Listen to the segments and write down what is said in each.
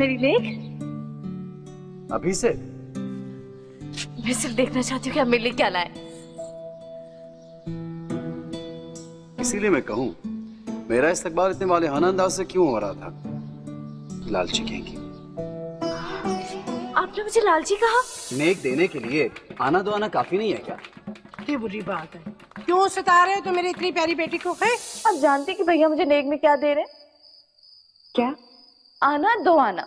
मेरी नेक? अभी से? मैं सिर्फ देखना चाहती हूँ कि आप मेरे लिए क्या लाए। इसीलिए मैं कहूँ, मेरा इस्तकबाल इतने वालेहाना अंदाज से क्यों हो रहा था? लालची कहेंगी। आपने मुझे लालची कहा? नेक देने के लिए आना दो आना काफी नहीं है क्या? ये बुरी बात है। क्यों सता रहे हो तो मेरी इतनी प्यारी बेटी को? है आप जानते कि भैया मुझे नेक में क्या दे रहे हैं? क्या? आना दो आना।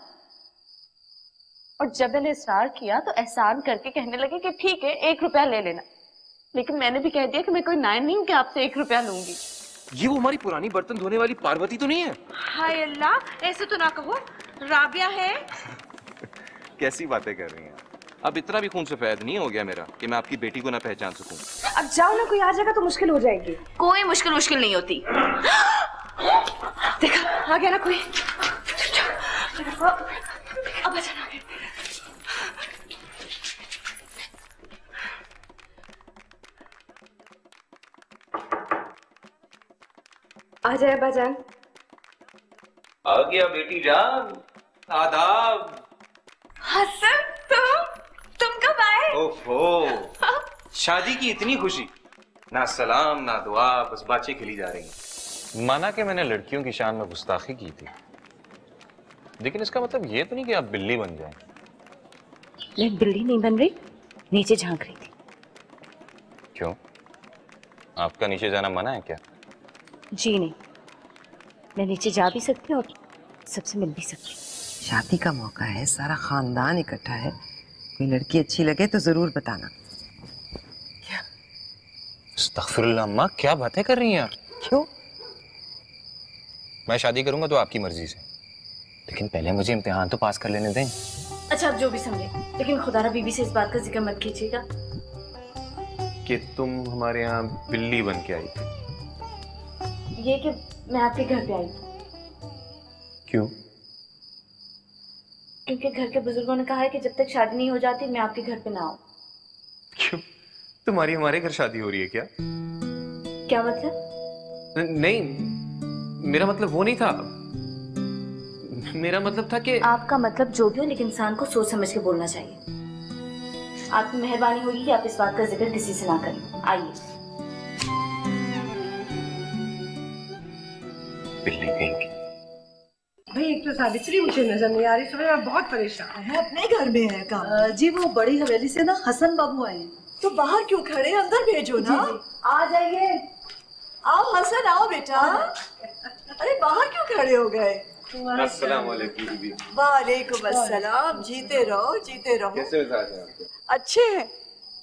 और जब मैंने इसरार किया तो एहसान करके कहने लगे कि ठीक है 1 रुपया ले लेना, लेकिन मैंने भी कह दिया कि मैं कोई नाइन नहीं हूँ कि आपसे 1 रुपया लूंगी। ये वो हमारी पुरानी बर्तन धोने वाली पार्वती तो नहीं है? हाय अल्लाह, ऐसे तो ना कहो, राबिया है। कैसी बातें कर रही हैं? अब इतना भी खून सफेद नहीं हो गया मेरा कि मैं आपकी बेटी को ना पहचान सकूं। अब जाओ ना, कोई आ जाएगा तो मुश्किल हो जाएगी। कोई मुश्किल नहीं होती। देखा आ गया ना कोई। अब आ जाए बाजान। आ गया बेटी जान, आदाब। हसन तुम कब आए? ओहो, शादी की इतनी खुशी, ना सलाम ना दुआ, बस बातें खिली जा रही हैं। माना कि मैंने लड़कियों की शान में गुस्ताखी की थी, लेकिन इसका मतलब ये तो नहीं कि आप बिल्ली बन जाएं। मैं बिल्ली नहीं बन रही, नीचे झांक रही थी। क्यों? आपका नीचे जाना मना है क्या? जी नहीं, मैं नीचे जा भी सकती हूँ और सबसे मिल भी सकती हूँ। शादी का मौका है, सारा खानदान इकट्ठा है, कोई लड़की अच्छी लगे तो जरूर बताना। क्या? अस्तगफिरुल्लाह अम्मा, क्या बातें कर रही हैं आप? क्यों? मैं शादी करूंगा तो आपकी मर्जी से, लेकिन पहले मुझे इम्तिहान तो पास कर लेने दें। अच्छा आप जो भी समझे, लेकिन खुदारा बीबी से इस बात का जिक्र मत कीजिएगा कि तुम हमारे यहाँ बिल्ली बन के आई थी। ये कि मैं आपके घर पे आई थी। क्यों? क्योंकि घर के बुजुर्गों ने कहा है कि जब तक शादी नहीं हो जाती मैं आपके घर पे ना आऊं। क्यों? तुम्हारी हमारे घर शादी हो रही है क्या? क्या मतलब? नहीं, मेरा मतलब वो नहीं था। मेरा मतलब था कि आपका मतलब जो भी हो, लेकिन इंसान को सोच समझ के बोलना चाहिए। आपकी मेहरबानी होगी कि आप इस बात का जिक्र किसी से ना करें। आइए। बिल्ली कहेंगी। भाई एक तो सावित्री मुझे नजर नहीं आ रही, सुबह मैं बहुत परेशान है। अपने घर में है काम। जी वो बड़ी हवेली से ना हसन बाबू आए। तो बाहर क्यों खड़े, अंदर भेजो ना। आ जाइए। आओ हसन, आओ बेटा। अरे बाहर क्यों खड़े हो गए? अस्सलाम वालेकुम बीबी। वालेकुम अस्सलाम। जीते रहो जीते रहो। कैसे मिजाज हैं आपके? अच्छे हैं।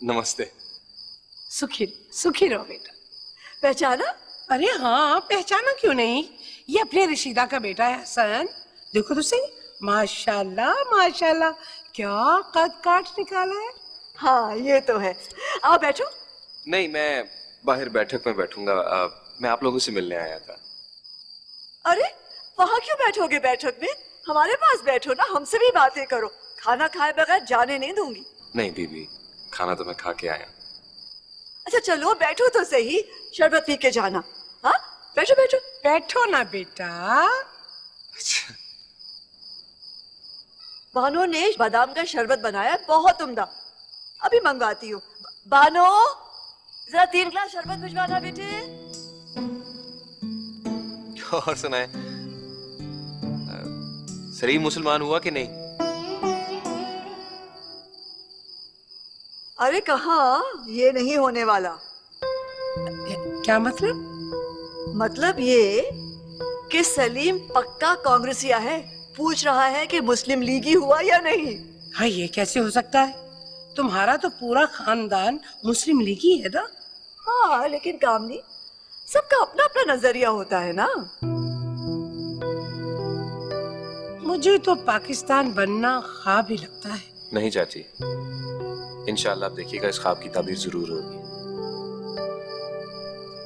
नमस्ते। सुखी रहो बेटा। पहचाना? अरे हाँ, पहचाना क्यों नहीं, ये अपने रशीदा का बेटा है हसन। देखो तो सही, माशाल्लाह माशाल्लाह, क्या कद काट निकाला है। हाँ ये तो है। आओ बैठो। नहीं, मैं बाहर बैठक में बैठूंगा। मैं आप लोगों से मिलने आया था। अरे वहाँ क्यों बैठोगे बैठक में? हमारे पास बैठो ना, हमसे भी बातें करो। खाना खाए बगैर जाने नहीं दूंगी। नहीं बीबी, खाना तो मैं खा के आया। अच्छा चलो बैठो तो सही, शरबत पी के जाना। हाँ बैठो बैठो। बैठो ना बेटा। अच्छा। बानो ने बादाम का शरबत बनाया, बहुत उम्दा। अभी मंगवाती हूँ। बानो जरा 3 गिलास शरबत भिजवाना बेटे। और सुनाए, सलीम मुसलमान हुआ कि नहीं? अरे कहाँ, ये नहीं होने वाला। क्या मतलब? मतलब ये कि सलीम पक्का कांग्रेसिया है। पूछ रहा है कि मुस्लिम लीगी हुआ या नहीं। हाँ ये कैसे हो सकता है, तुम्हारा तो पूरा खानदान मुस्लिम लीगी है ना। हाँ लेकिन कामनी, सबका अपना अपना नजरिया होता है ना। मुझे तो पाकिस्तान बनना ख्वाब ही लगता है। नहीं चाची, इंशाल्लाह आप देखिएगा इस ख्वाब की ताबीर जरूर होगी।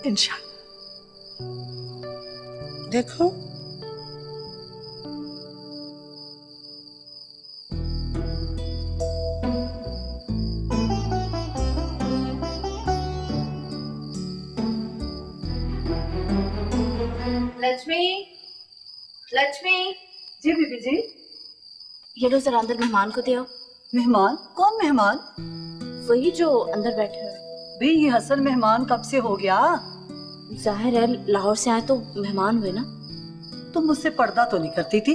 इंशाल्लाह। देखो लक्ष्मी, लक्ष्मी। जी बीबी जी। ये लो जरा अंदर मेहमान को दे आओ। मेहमान? कौन मेहमान? वही जो अंदर बैठे हैं। भाई ये हसन मेहमान कब से हो गया? जाहिर है लाहौर से आए तो मेहमान हुए ना। तुम मुझसे पर्दा तो नहीं करती थी?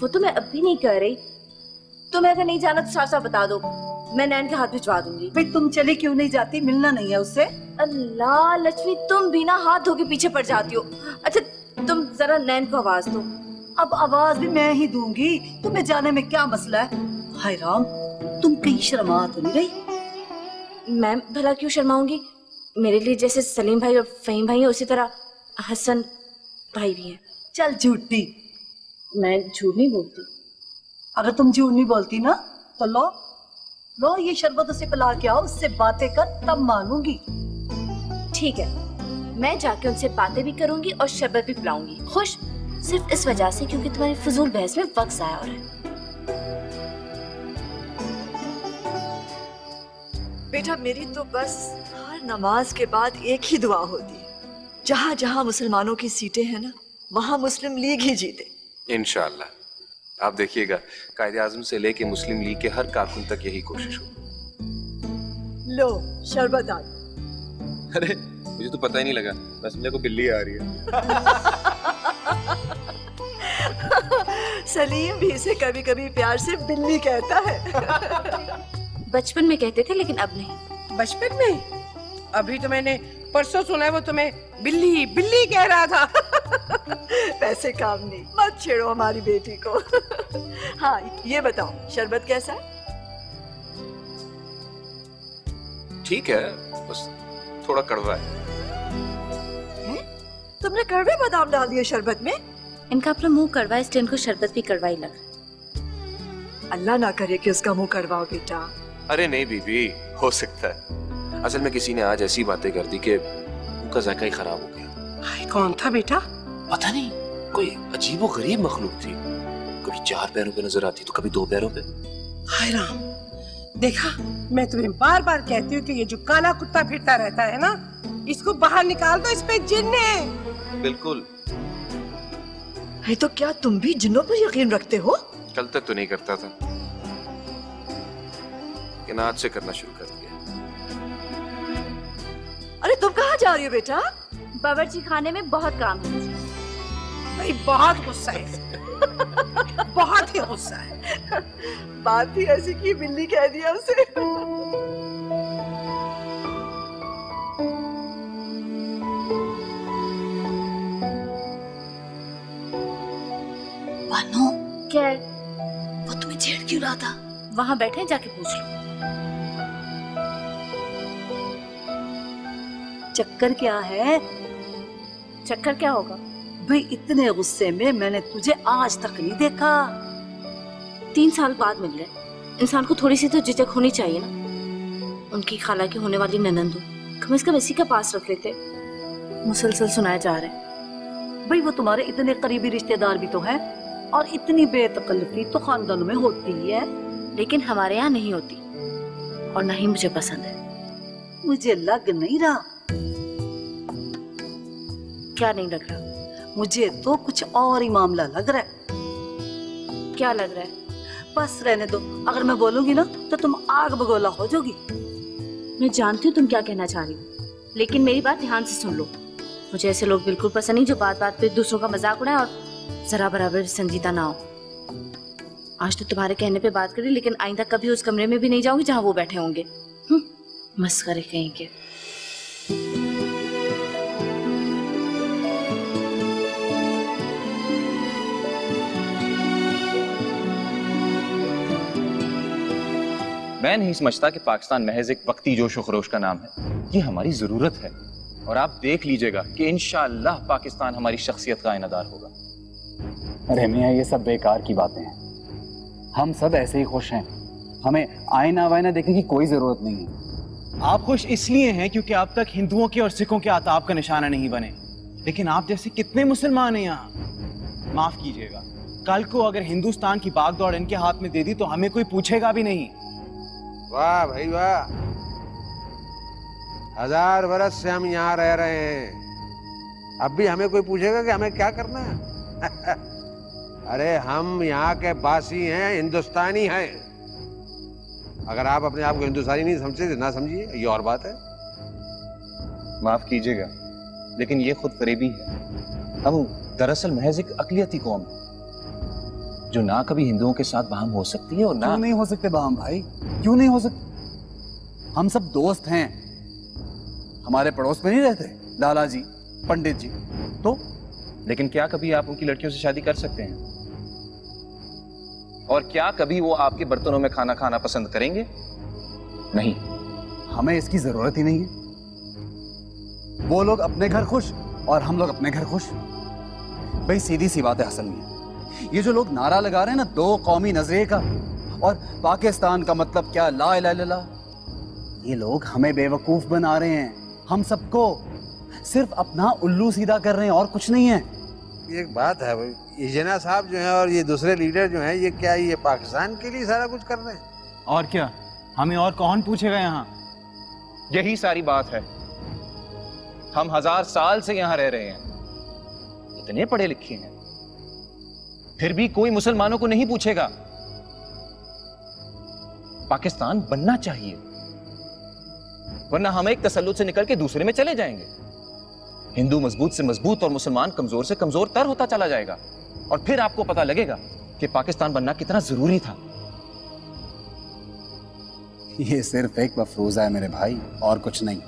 वो तो मैं अब भी नहीं कर रही। तुम्हें अगर नहीं जाना तो साफ साफ बता दो, मैं नैन के हाथ भिजवा दूंगी। भाई तुम चली क्यों नहीं जाती? मिलना नहीं है उससे? अल्लाह लक्ष्मी, तुम भी ना हाथ धो के पीछे पड़ जाती हो। अच्छा तुम जरा नैन को आवाज दो। अब आवाज भी मैं ही दूंगी, तुम्हें जाने में क्या मसला है? हाय राम, तुम कहीं शर्मा तो नहीं रही? मैं भला क्यों शर्माऊंगी? मेरे लिए जैसे सलीम भाई और फहीम भाई है, उसी तरह हसन भाई भी है। चल झूठी। मैं झूठ नहीं बोलती। अगर तुम झूठ नहीं बोलती ना तो लो ये शरबत उसे पिला के आओ, उससे बातें कर तब मानूंगी। ठीक है, मैं जाके उनसे बातें भी करूंगी और शरबत भी पिलाऊंगी। खुश? सिर्फ इस वजह से क्योंकि तुम्हारी फजूल बहस में वक्त जाया हो रहा है। बेटा मेरी तो बस हर नमाज के बाद एक ही दुआ होती है, जहाँ जहाँ मुसलमानों की सीटें हैं ना, वहाँ मुस्लिम लीग ही जीते। इंशाअल्लाह आप देखिएगा, कायदे आजम से लेके मुस्लिम लीग के हर कारकुन तक यही कोशिश हो। लो शरबत आ। अरे मुझे तो पता ही नहीं लगा, बस मेरे को बिल्ली आ रही है। सलीम भी इसे कभी कभी प्यार से बिल्ली कहता है। बचपन में कहते थे लेकिन अब नहीं। बचपन में? अभी तो मैंने परसों सुना है वो तुम्हें बिल्ली बिल्ली कह रहा था। वैसे काम नहीं, मत छेड़ो हमारी बेटी को। हाँ ये बताओ शरबत कैसा है? ठीक है, बस थोड़ा कड़वा है। तुमने कड़वे बादाम डाल दिए शरबत में? इनका अपना मुंह कड़वा है, इसलिए इनको शरबत भी कड़वा ही लग रहा है। अल्लाह ना करे कि उसका मुंह कड़वा हो बेटा। अरे नहीं बीबी, हो सकता है। असल में किसी ने आज ऐसी बातें कर दी कि उनका जायका ही खराब हो गया। हाय कौन था बेटा? पता नहीं, कोई अजीबो गरीब मखलूक थी। कभी 4 पैरों पे नजर आती तो कभी 2 पैरों पे। हाय राम, देखा मैं तुम्हें बार बार कहती हूँ कि ये जो काला कुत्ता फिरता रहता है ना, इसको बाहर निकाल दो, इस पे जिन्न है। बिल्कुल। है तो क्या तुम भी जिन्नों पर यकीन रखते हो? कल तक तो नहीं करता था, लेकिन आज से करना शुरू कर दिया। अरे तुम कहाँ जा रही हो बेटा? बावर्ची खाने में बहुत काम है। भाई बहुत गुस्सा है, बहुत ही गुस्सा है। बात ही ऐसी की बिल्ली कह दिया उसे। बानो, क्या है? वो तुम्हें छेड़ क्यों रहा था? वहां बैठे हैं, जाके पूछ लो। चक्कर क्या है? चक्कर क्या होगा? भाई इतने गुस्से में मैंने तुझे आज तक नहीं देखा। 3 साल बाद मिल रहे, इंसान को थोड़ी सी तो झिझक होनी चाहिए ना। उनकी खाला की होने वाली ननंद हो, कम से कम इसी का पास रख लेते। मुसलसल सुनाए जा रहे हैं। भाई वो तुम्हारे इतने करीबी रिश्तेदार भी तो हैं, और इतनी बेतकल्लफी तो खानदानों में होती ही है। लेकिन हमारे यहाँ नहीं होती, और ना ही मुझे पसंद है। मुझे लग नहीं रहा। क्या नहीं लग रहा? मुझे तो कुछ और ही मामला लग रहा है। क्या लग रहा है? बस रहने दो, अगर मैं बोलूंगी ना तो तुम आग बगोला हो जाओगी। मैं जानती हूँ तुम क्या कहना चाह रही हो, लेकिन मेरी बात ध्यान से सुन लो। मुझे ऐसे लोग बिल्कुल पसंद नहीं जो बात बात पे दूसरों का मजाक उड़ाए और जरा बराबर संजीदा ना हो। आज तो तुम्हारे कहने पे बात करी, लेकिन आइंदा कभी उस कमरे में भी नहीं जाऊंगी जहाँ वो बैठे होंगे। मस्खरे कहीं के। मैं नहीं समझता कि पाकिस्तान महज एक वक्ती जोश व खरोश का नाम है। ये हमारी जरूरत है, और आप देख लीजिएगा कि इंशाअल्लाह पाकिस्तान हमारी शख्सियत का आईनादार होगा। अरे मियां, ये सब बेकार की बातें हैं। हम सब ऐसे ही खुश हैं, हमें आईना वायना देखने की कोई जरूरत नहीं है। आप खुश इसलिए हैं क्योंकि आप तक हिंदुओं के और सिखों के आताब का निशाना नहीं बने, लेकिन आप जैसे कितने मुसलमान हैं यहाँ। माफ कीजिएगा, कल को अगर हिंदुस्तान की बागदौड़ इनके हाथ में दे दी तो हमें कोई पूछेगा भी नहीं। वाह भाई वाह, 1000 बरस से हम यहाँ रह रहे हैं, अब भी हमें कोई पूछेगा कि हमें क्या करना है? अरे हम यहाँ के बासी हैं, हिंदुस्तानी हैं। अगर आप अपने आप को हिंदुस्तानी नहीं समझते तो ना समझिए, ये और बात है। माफ कीजिएगा, लेकिन ये खुद फरेबी है। हम दरअसल महज एक अकलियती कौम है जो ना कभी हिंदुओं के साथ बाहम हो सकती है और ना। क्यों नहीं हो सकते बाहम भाई, क्यों नहीं हो सकते? हम सब दोस्त हैं। हमारे पड़ोस में नहीं रहते लाला जी, पंडित जी तो? लेकिन क्या कभी आप उनकी लड़कियों से शादी कर सकते हैं? और क्या कभी वो आपके बर्तनों में खाना खाना पसंद करेंगे? नहीं। हमें इसकी जरूरत ही नहीं है। वो लोग अपने घर खुश और हम लोग अपने घर खुश। भाई सीधी सी बात है असल में। ये जो लोग नारा लगा रहे हैं ना, दो कौमी नजरिए का और पाकिस्तान का मतलब क्या, ला इलाहा इल्लल्लाह, ये लोग हमें बेवकूफ बना रहे हैं। हम सबको सिर्फ अपना उल्लू सीधा कर रहे हैं और कुछ नहीं है। एक बात है भाई, ये जिन्ना साहब जो हैं और ये दूसरे लीडर जो हैं, ये क्या ये पाकिस्तान के लिए सारा कुछ कर रहे हैं? और क्या, हमें और कौन पूछेगा यहाँ? यही सारी बात है। हम 1000 साल से यहाँ रह रहे हैं, इतने पढ़े लिखे हैं, फिर भी कोई मुसलमानों को नहीं पूछेगा। पाकिस्तान बनना चाहिए, वरना हम एक तसल्लुत से निकल के दूसरे में चले जाएंगे। हिंदू मजबूत से मजबूत और मुसलमान कमजोर से कमजोर तर होता चला जाएगा, और फिर आपको पता लगेगा कि पाकिस्तान बनना कितना जरूरी था। ये सिर्फ एक मफरूजा है मेरे भाई, और कुछ नहीं।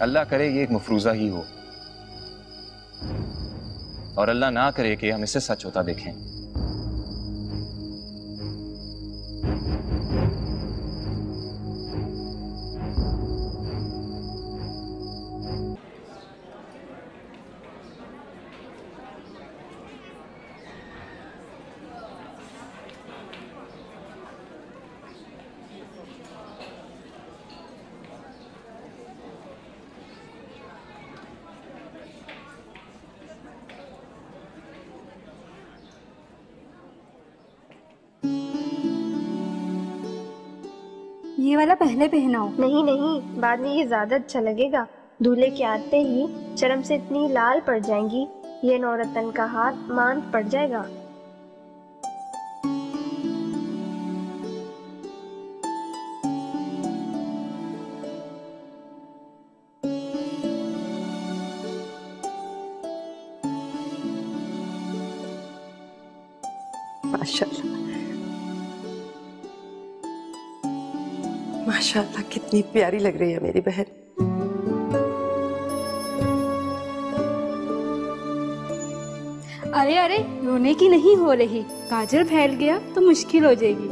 अल्लाह करे ये एक मफरूजा ही हो, और अल्लाह ना करे कि हम इसे सच होता देखें। ये वाला पहले पहनाओ। नहीं नहीं, बाद में ये ज्यादा अच्छा लगेगा। दूल्हे के आते ही शर्म से इतनी लाल पड़ जाएंगी, ये नौरतन का हाथ मान पड़ जाएगा। माशाल्लाह माशाल्लाह, कितनी प्यारी लग रही है मेरी बहन। अरे अरे, रोने की नहीं हो रही, काजल फैल गया तो मुश्किल हो जाएगी।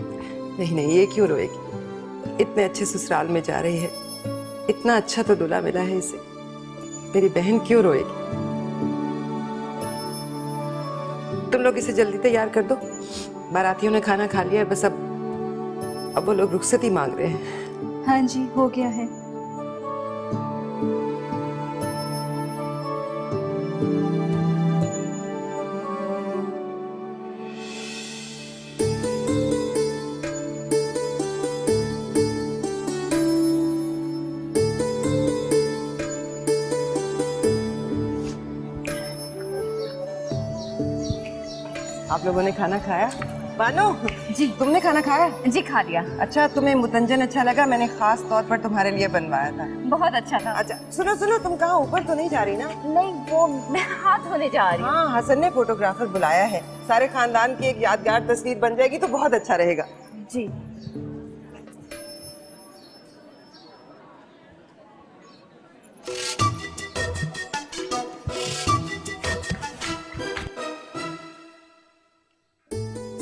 नहीं नहीं, ये क्यों रोएगी? इतने अच्छे ससुराल में जा रही है, इतना अच्छा तो दूल्हा मिला है इसे, मेरी बहन क्यों रोएगी? तुम लोग इसे जल्दी तैयार कर दो, बारातियों ने खाना खा लिया है, बस अब वो लोग रुखसती मांग रहे हैं। हाँ जी, हो गया है। आप लोगों ने खाना खाया? बानो जी, तुमने खाना खाया? जी खा लिया। अच्छा, तुम्हें मुतंजन अच्छा लगा? मैंने खास तौर पर तुम्हारे लिए बनवाया था। बहुत अच्छा था। अच्छा सुनो सुनो, तुम कहाँ, ऊपर तो नहीं जा रही ना? नहीं, वो मैं हाथ धोने जा रही हूँ। हाँ, हसन ने फोटोग्राफर बुलाया है, सारे खानदान की एक यादगार तस्वीर बन जाएगी तो बहुत अच्छा रहेगा। जी।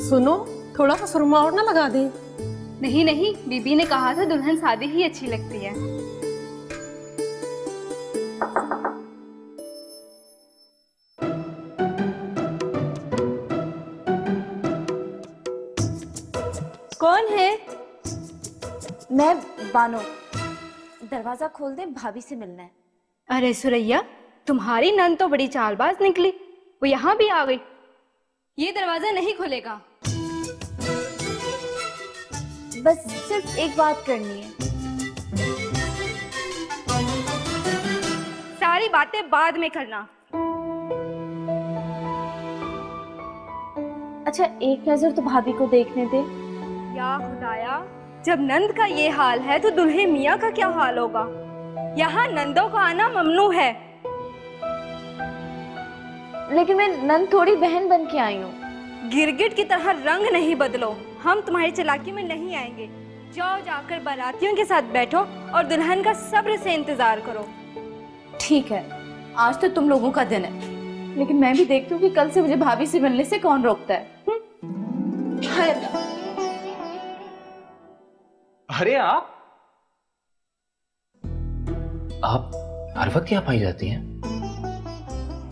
सुनो, थोड़ा सा सुरमा और ना लगा दे। नहीं नहीं, बीबी ने कहा था दुल्हन सादी ही अच्छी लगती है। कौन है? मैं बानो। दरवाजा खोल दे, भाभी से मिलना है। अरे सुरैया, तुम्हारी नंद तो बड़ी चालबाज निकली, वो यहाँ भी आ गई। ये दरवाजा नहीं खुलेगा। बस सिर्फ एक बात करनी है। सारी बातें बाद में करना। अच्छा एक नजर तो भाभी को देखने दे। या खुदाया, जब नंद का ये हाल है तो दुल्हे मियाँ का क्या हाल होगा। यहाँ नंदों का आना ममनू है। लेकिन मैं नंद थोड़ी बहन बन के आई हूँ। गिरगिट की तरह रंग नहीं बदलो, हम तुम्हारी चालाकी में नहीं आएंगे। जाओ जाकर बारातियों के साथ बैठो और दुल्हन का सब्र से इंतजार करो। ठीक है, आज तो तुम लोगों का दिन है, लेकिन मैं भी देखती हूँ कि कल से मुझे भाभी से मिलने से कौन रोकता है। अरे आप हर वक्त यहाँ पाई जाती हैं?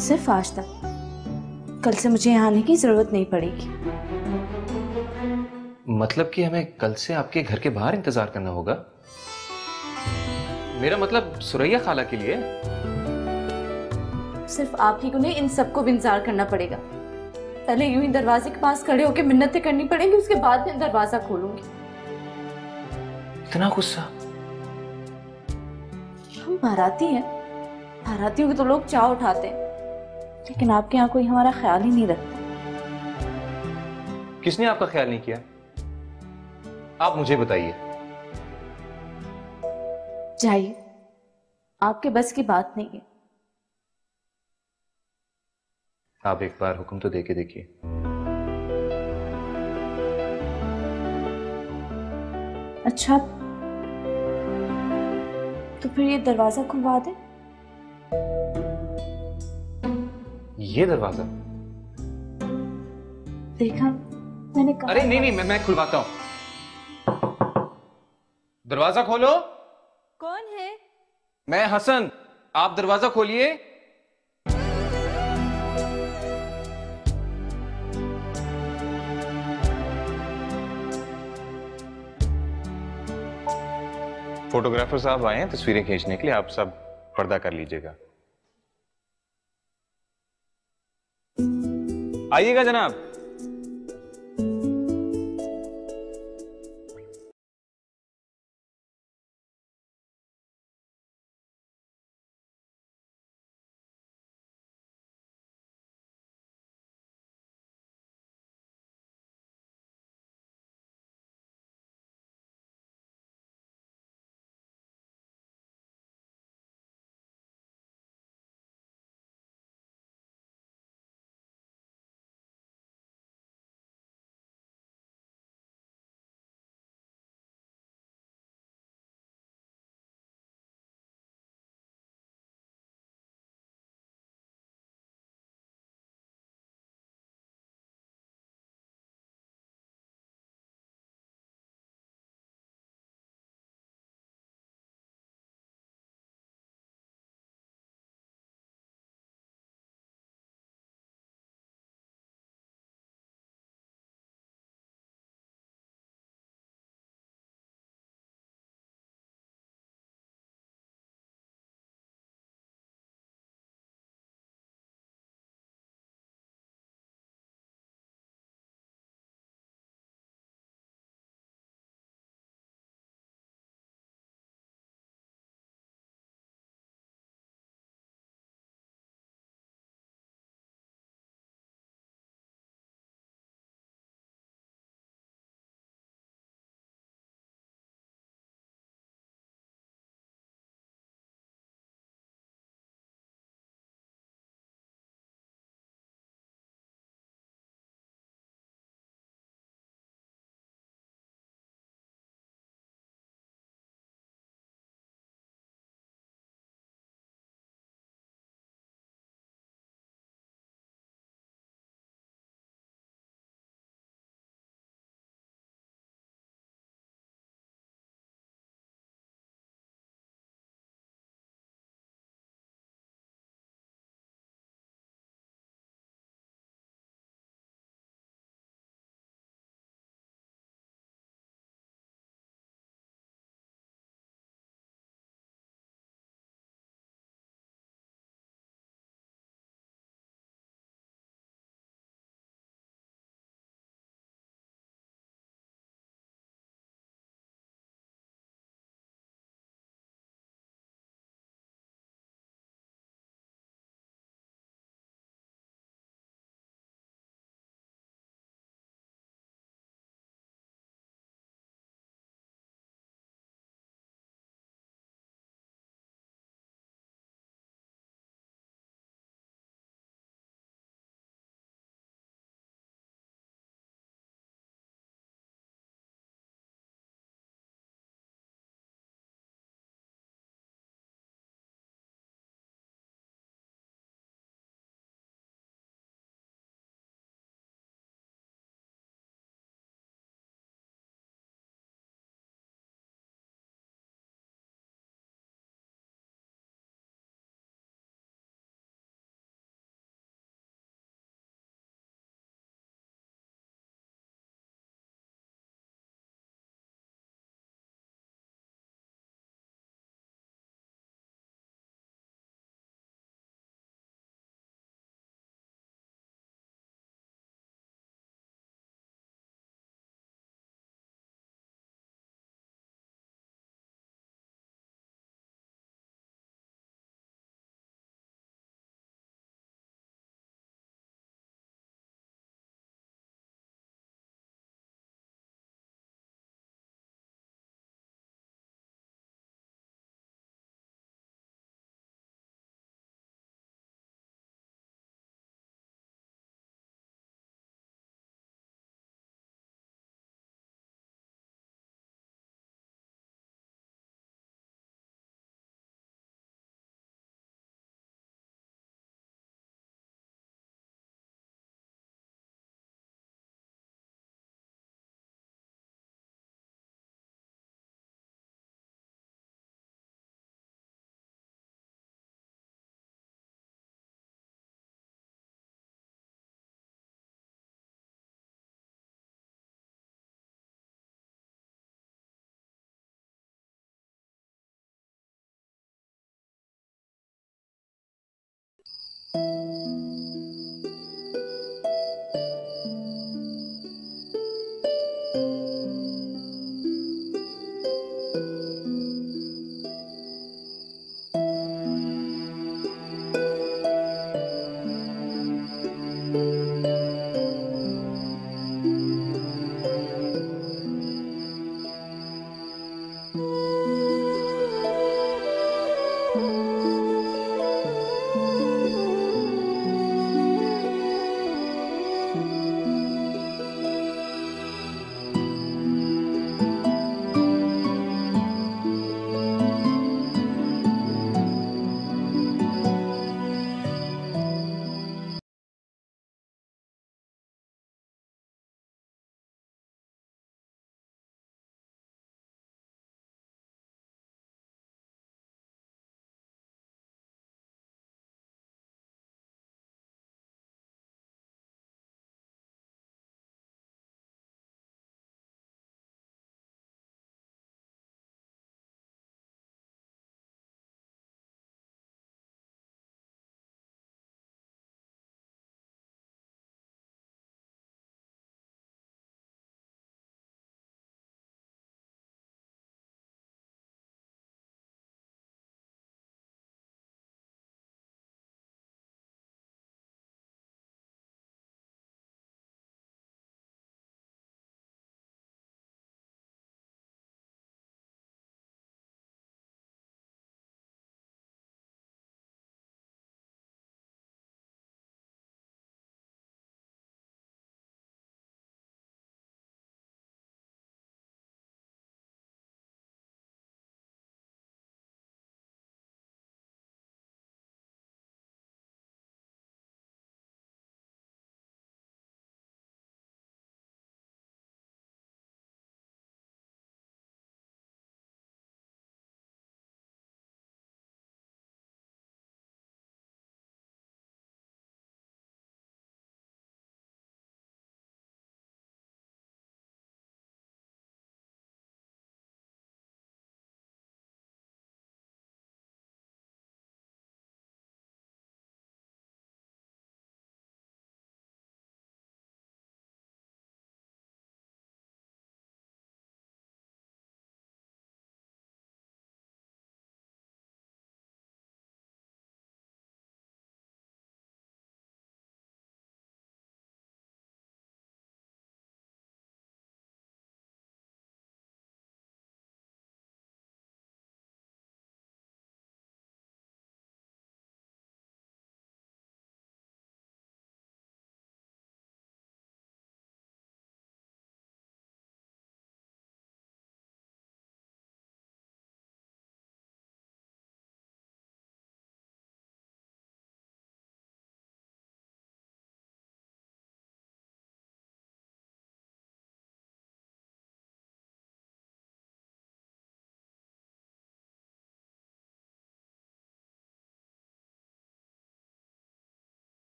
सिर्फ आज तक, कल से मुझे यहाँ आने की जरूरत नहीं पड़ेगी। मतलब कि हमें कल से आपके घर के बाहर इंतजार करना होगा? मेरा मतलब सुरैया खाला के लिए। सिर्फ आप ही को नहीं, इन सबको भी इंतजार करना पड़ेगा। पहले यूं ही दरवाजे के पास खड़े होकर मिन्नतें करनी पड़ेंगी, उसके बाद मैं दरवाजा खोलूंगी। इतना गुस्सा? हम बाराती हैं, बारातियों के तो लोग चाव उठाते हैं, लेकिन आपके यहाँ कोई हमारा ख्याल ही नहीं रखता। किसने आपका ख्याल नहीं किया? आप मुझे बताइए। जाइए, आपके बस की बात नहीं है। आप एक बार हुक्म तो दे के देखिए। अच्छा, तो फिर ये दरवाजा खुलवा दे। ये दरवाजा? देखा, मैंने कहा। अरे नहीं नहीं, मैं खुलवाता हूं। दरवाजा खोलो। कौन है? मैं हसन, आप दरवाजा खोलिए। फोटोग्राफर साहब आए हैं तस्वीरें खींचने के लिए, आप सब पर्दा कर लीजिएगा। आइएगा जनाब।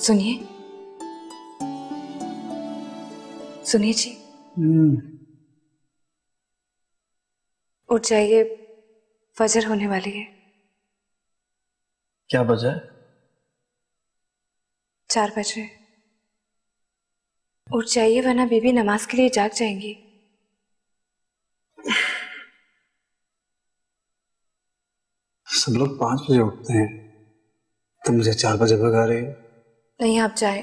सुनिए सुनिए जी, उठ जाइए, फजर होने वाली है। क्या बजा है? 4 बज रहे। उठ जाइए वरना बीबी नमाज के लिए जाग जाएंगी। सब लोग 5 बजे उठते हैं, तुम मुझे 4 बजे भगा रहे हो। नहीं, आप जाए,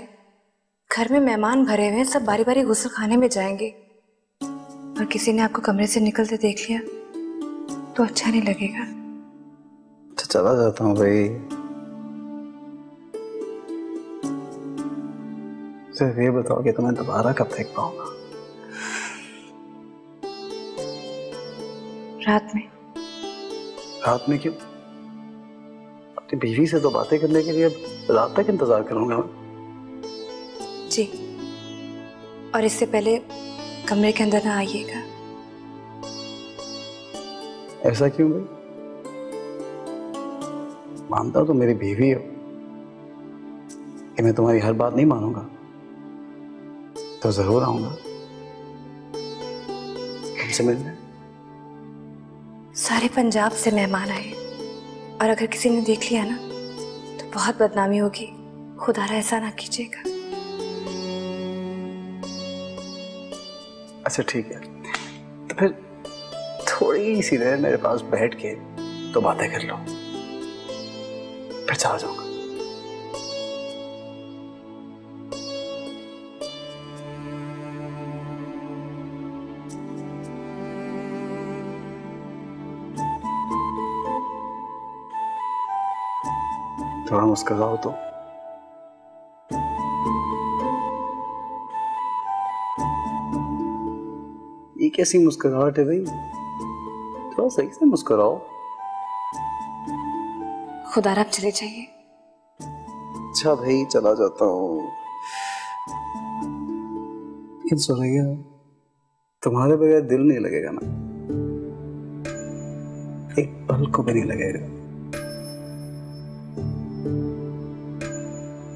घर में मेहमान भरे हुए हैं, सब बारी बारी गुस्ल खाने में जाएंगे और किसी ने आपको कमरे से निकलते देख लिया तो अच्छा नहीं लगेगा। तो चला जाता हूँ भाई। सिर्फ ये बताओ कि तुम्हें दोबारा कब देख पाऊंगा? रात में। रात में क्यों? अपनी बीवी से तो बातें करने के लिए रात तक इंतजार करूंगा मैं। जी, और इससे पहले कमरे के अंदर ना आइएगा। ऐसा क्यों भाई? मानता तो मेरी बीवी हो कि मैं तुम्हारी हर बात नहीं मानूंगा, तो जरूर आऊंगा तुमसे मिलने। सारे पंजाब से मेहमान आए और अगर किसी ने देख लिया ना तो बहुत बदनामी होगी। खुदारा ऐसा ना कीजिएगा। अच्छा ठीक है, तो फिर थोड़ी सी देर मेरे पास बैठ के तो बातें कर लो, फिर चला जाऊंगा। थोड़ा मुस्कुराओ तो। ये कैसी मुस्कुराहट है भाई? थोड़ा सही से मुस्कुराओ। खुदारा आप चले जाइए। अच्छा भाई, चला जाता हूँ। लेकिन सुरैया, तुम्हारे बगैर दिल नहीं लगेगा ना? एक पल को भी नहीं लगेगा।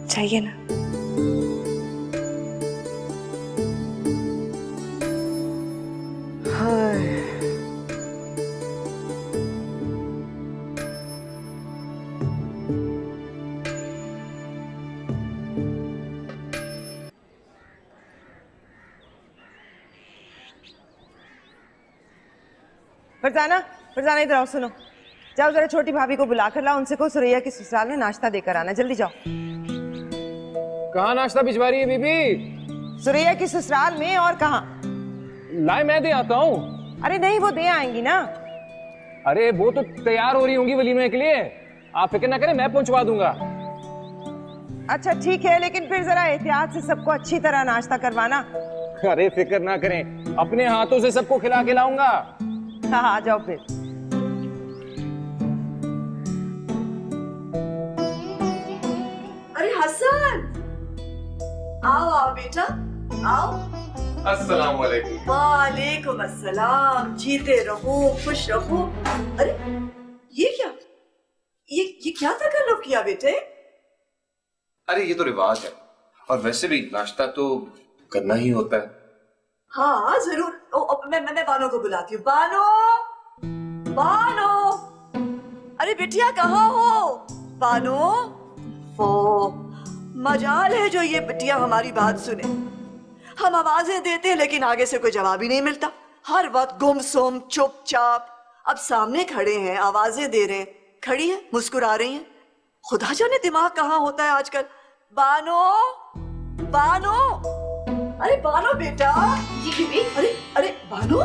चाहिए ना? फरजाना, फरजाना इधर आओ, सुनो। जाओ जरा छोटी भाभी को बुला कर लाओ, उनसे कहो सुरैया की ससुराल में नाश्ता देकर आना। जल्दी जाओ। कहाँ नाश्ता भिजवा रही है बीबी? सुरैया की ससुराल में, और कहाँ? लाए मैं दे आता हूँ। अरे नहीं, वो दे आएंगी ना। अरे वो तो तैयार हो रही होंगी वलीमे के लिए, आप फिक्र ना करें, मैं पहुंचवा दूंगा। अच्छा ठीक है, लेकिन फिर जरा एहतियात से सबको अच्छी तरह नाश्ता करवाना। अरे फिक्र ना करें, अपने हाथों से सबको खिला के लाऊंगा। हाँ, आ जाओ फिर। अरे हसन, आओ आओ बेटा, आओ। अस्सलाम वालेकुम। वालेकुम अस्सलाम। जीते रहो, खुश रहो। अरे ये क्या, ये क्या तकल्लुफ़ किया बेटे? अरे ये तो रिवाज है, और वैसे भी नाश्ता तो करना ही होता है। हाँ जरूर। मैं बानो को बुलाती हूँ। बानो, बानो, अरे बिटिया कहाँ हो? बानो, ओ मजाल है जो ये बिटिया हमारी बात सुने। हम आवाजें देते हैं लेकिन आगे से कोई जवाब ही नहीं मिलता। हर वक्त गुमसुम चुपचाप। अब सामने खड़े हैं, आवाजें दे रहे हैं, खड़ी है, मुस्कुरा रही हैं। खुदा जाने दिमाग कहाँ होता है आजकल। बानो, बानो, अरे बानो बेटा। जी बीबी। अरे अरे बानो,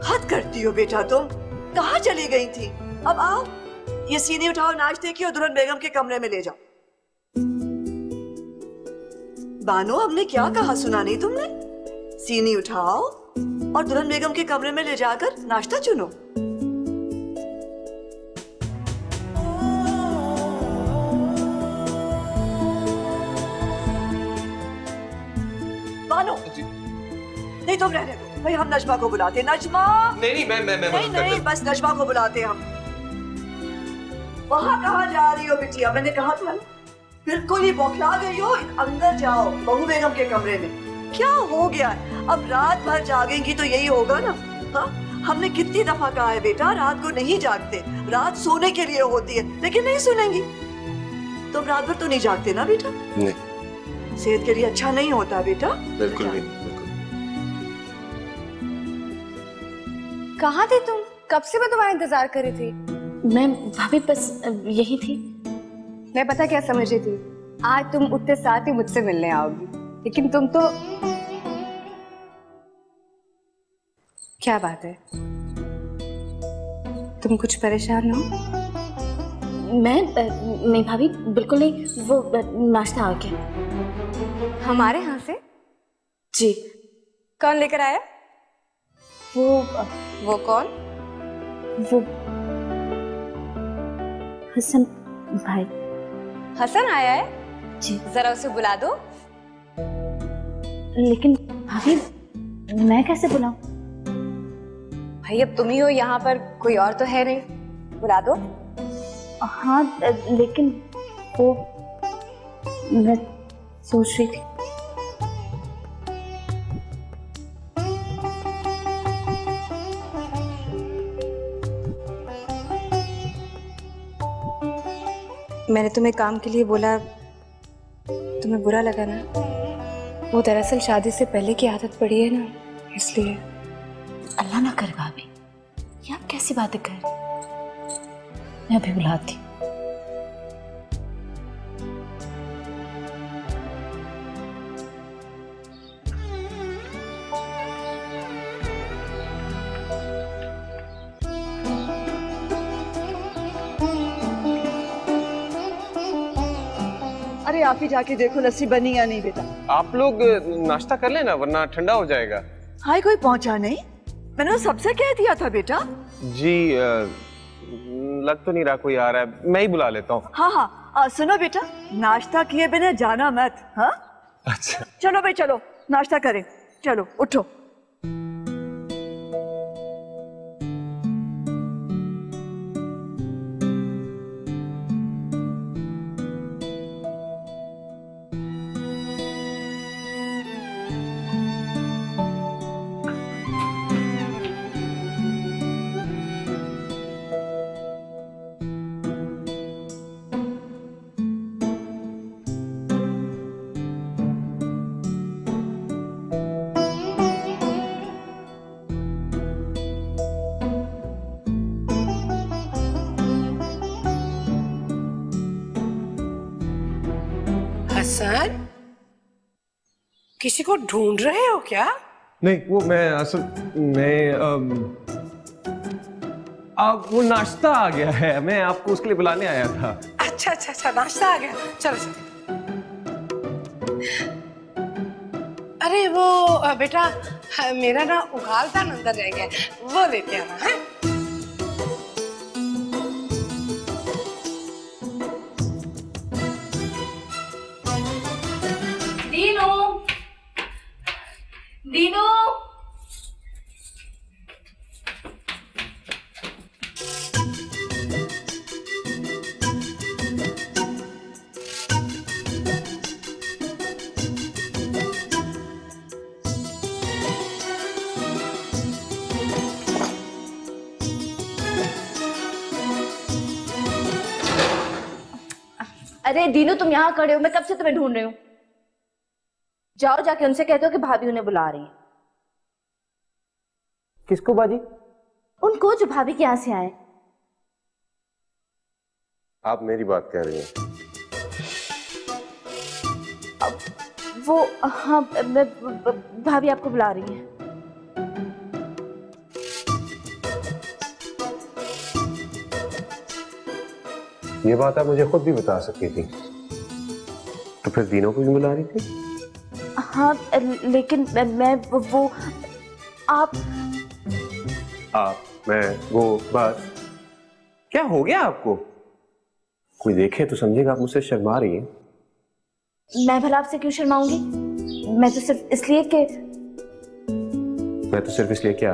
हद करती हो बेटा तुम। कहाँ चली गई थी? अब आओ, ये सीनी उठाओ नाश्ते की और दुल्हन बेगम के कमरे में ले जाओ। बानो, हमने क्या कहा सुना नहीं तुमने? सीनी उठाओ और दुल्हन बेगम के कमरे में ले जाकर नाश्ता चुनो। बानो, नहीं तुम रहने दो भाई, हम नजमा को बुलाते। नजमा। नहीं नहीं, बस नजमा को बुलाते हम। वहाँ कहाँ जा रही हो बिटिया? मैंने कहा था ना, बिल्कुल ही बौखला गई हो। अंदर जाओ बहू बेगम के कमरे में। क्या हो गया? अब रात भर जागेंगी तो यही होगा ना। हाँ, हमने कितनी दफा कहा है बेटा, रात को नहीं जागते, रात soने के लिए होती है, लेकिन नहीं सुनेंगी। तुम रात भर तो नहीं जागते ना बेटा? नहीं, सेहत के लिए अच्छा नहीं होता बेटा। बिल्कुल नहीं, बिल्कुल। कहाँ थे तुम? कब से मैं तुम्हारा इंतजार कर रही थी। मैं भाभी बस यही थी। मैं पता क्या समझ रही थी, आज तुम उठते साथ ही मुझसे मिलने आओगी, लेकिन तुम तो। क्या बात है, तुम कुछ परेशान हो? नहीं भाभी, बिल्कुल नहीं। वो नाश्ता आ गया हमारे यहाँ से। जी। कौन लेकर आया? वो कौन? वो हसन भाई। हसन आया है? जी। जरा उसे बुला दो। लेकिन भाभी मैं कैसे बुलाऊं? भाई अब तुम ही हो यहाँ पर, कोई और तो है नहीं, बुला दो। हाँ लेकिन वो मैं सोच रही थी। मैंने तुम्हें काम के लिए बोला, तुम्हें बुरा लगा ना? वो दरअसल शादी से पहले की आदत पड़ी है ना, इसलिए। अल्लाह ना कर भाभी, ये आप कैसी बातें कर रही? मैं अभी बुलाती। अरे आप ही जाके देखो लस्सी बनी या नहीं बेटा। आप लोग नाश्ता कर लेना वरना ठंडा हो जाएगा। हाय कोई पहुंचा नहीं? मैंने सबसे कह दिया था बेटा। जी लग तो नहीं रहा कोई आ रहा है, मैं ही बुला लेता हूँ। हाँ हाँ सुनो बेटा, नाश्ता किए बिना जाना मत। हाँ अच्छा चलो भाई चलो नाश्ता करें, चलो उठो। हसन, किसी को ढूंढ रहे हो क्या? नहीं वो मैं असल मैं वो नाश्ता आ गया है, मैं आपको उसके लिए बुलाने आया था। अच्छा अच्छा अच्छा नाश्ता आ गया, चलो चलो। अरे वो बेटा मेरा ना उगालदान अंदर रह गया, वो लेते आना है। दीनू, दीनू। अरे दीनू तुम यहाँ खड़े हो, मैं कब से तुम्हें ढूंढ रही हूँ। जाओ जाके उनसे कहते हो कि भाभी उन्हें बुला रही है। किसको बाजी? उनको जो भाभी के यहाँ से आए। आप मेरी बात कह रही हैं? वो हाँ भाभी आपको बुला रही है। ये बात आप मुझे खुद भी बता सकती थी, तो फिर दीनों को भी बुला रही थी? हाँ लेकिन मैं वो आप मैं वो बस। क्या हो गया आपको? कोई देखे तो समझेगा आप मुझसे शर्मा रही हैं। मैं भला आपसे क्यों शर्माऊंगी? मैं तो सिर्फ इसलिए क्या?